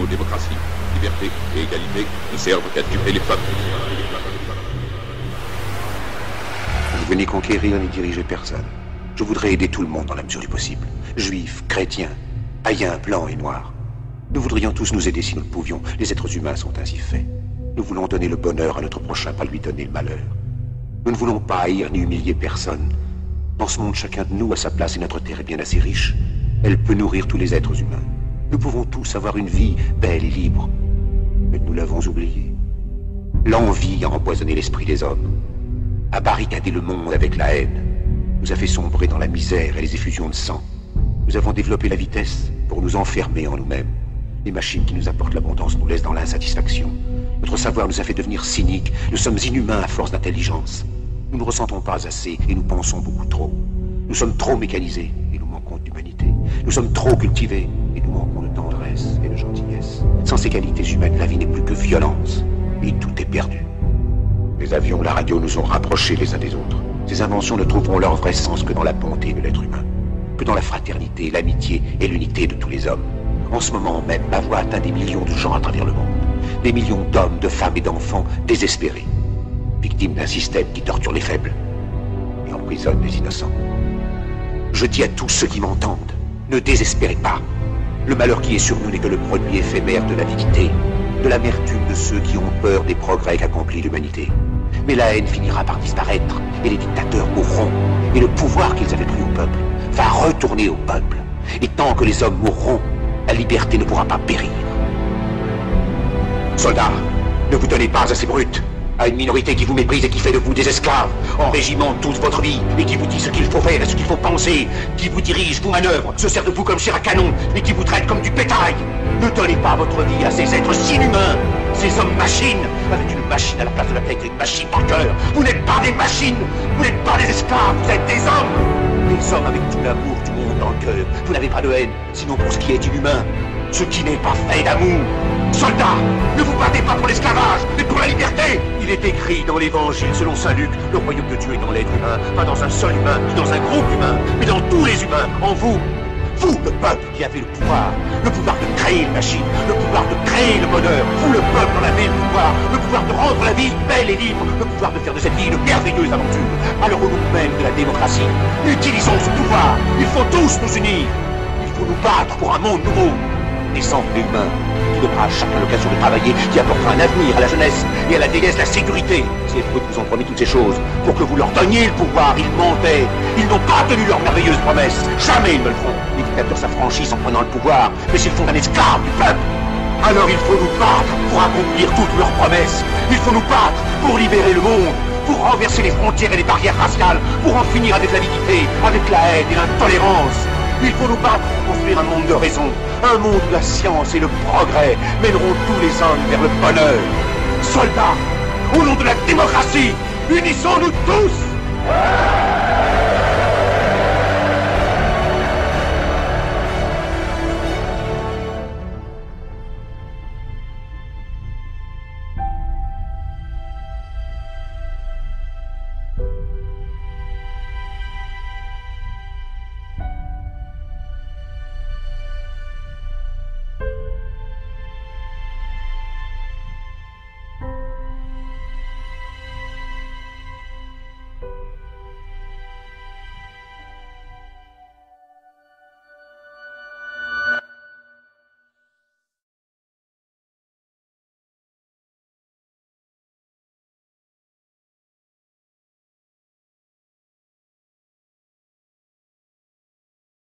mots démocratie, liberté et égalité ne servent qu'à tuer les peuples. Vous venez conquérir ni diriger personne. Je voudrais aider tout le monde dans la mesure du possible. Juifs, chrétiens, païens, blancs et noirs. Nous voudrions tous nous aider si nous le pouvions. Les êtres humains sont ainsi faits. Nous voulons donner le bonheur à notre prochain, pas lui donner le malheur. Nous ne voulons pas haïr ni humilier personne. Dans ce monde, chacun de nous a sa place et notre terre est bien assez riche. Elle peut nourrir tous les êtres humains. Nous pouvons tous avoir une vie belle et libre. Mais nous l'avons oublié. L'envie a empoisonné l'esprit des hommes, a barricadé le monde avec la haine, nous a fait sombrer dans la misère et les effusions de sang. Nous avons développé la vitesse pour nous enfermer en nous-mêmes. Les machines qui nous apportent l'abondance nous laissent dans l'insatisfaction. Notre savoir nous a fait devenir cyniques. Nous sommes inhumains à force d'intelligence. Nous ne ressentons pas assez et nous pensons beaucoup trop. Nous sommes trop mécanisés et nous manquons d'humanité. Nous sommes trop cultivés et nous manquons de tendresse et de gentillesse. Sans ces qualités humaines, la vie n'est plus que violence et tout est perdu. Les avions, la radio nous ont rapprochés les uns des autres. Ces inventions ne trouveront leur vrai sens que dans la bonté de l'être humain, que dans la fraternité, l'amitié et l'unité de tous les hommes. En ce moment même, ma voix atteint des millions de gens à travers le monde. Des millions d'hommes, de femmes et d'enfants désespérés, victimes d'un système qui torture les faibles et emprisonne les innocents. Je dis à tous ceux qui m'entendent, ne désespérez pas. Le malheur qui est sur nous n'est que le produit éphémère de l'avidité, de l'amertume de ceux qui ont peur des progrès qu'accomplit l'humanité. Mais la haine finira par disparaître, et les dictateurs mourront, et le pouvoir qu'ils avaient pris au peuple va retourner au peuple. Et tant que les hommes mourront, la liberté ne pourra pas périr. Soldats, ne vous donnez pas à ces brutes, à une minorité qui vous méprise et qui fait de vous des esclaves, en régiment toute votre vie, et qui vous dit ce qu'il faut faire et ce qu'il faut penser, qui vous dirige, vous manœuvre, se sert de vous comme chair à canon, et qui vous traite comme du bétail. Ne donnez pas votre vie à ces êtres si inhumains, ces hommes-machines, avec une machine à la place de la tête et une machine par cœur. Vous n'êtes pas des machines, vous n'êtes pas des esclaves, vous êtes des hommes. Des hommes avec tout l'amour du monde dans le cœur. Vous n'avez pas de haine, sinon pour ce qui est inhumain, ce qui n'est pas fait d'amour. Soldats, ne vous battez pas pour l'esclavage, mais pour la liberté. Il est écrit dans l'évangile selon saint Luc, le royaume de Dieu est dans l'être humain, pas dans un seul humain, ni dans un groupe humain, mais dans tous les humains, en vous. Vous, le peuple qui avez le pouvoir de créer une machine, le pouvoir de créer le bonheur. Vous, le peuple, en avez le pouvoir de rendre la vie belle et libre, le pouvoir de faire de cette vie une merveilleuse aventure. Alors au nom même de la démocratie, utilisons ce pouvoir. Il faut tous nous unir. Il faut nous battre pour un monde nouveau, naissant humain, qui donnera à chacun l'occasion de travailler, qui apportera un avenir à la jeunesse et à la déesse la sécurité. Ces fruits vous ont promis toutes ces choses pour que vous leur donniez le pouvoir. Ils mentaient. Ils n'ont pas tenu leurs merveilleuses promesses. Jamais ils ne le feront. Les dictateurs s'affranchissent en prenant le pouvoir, mais ils font un esclave du peuple. Alors il faut nous battre pour accomplir toutes leurs promesses. Il faut nous battre pour libérer le monde, pour renverser les frontières et les barrières raciales, pour en finir avec l'avidité, avec la haine et l'intolérance. Il faut nous battre pour construire un monde de raison, un monde où la science et le progrès mèneront tous les hommes vers le bonheur. Soldats, au nom de la démocratie, unissons-nous tous!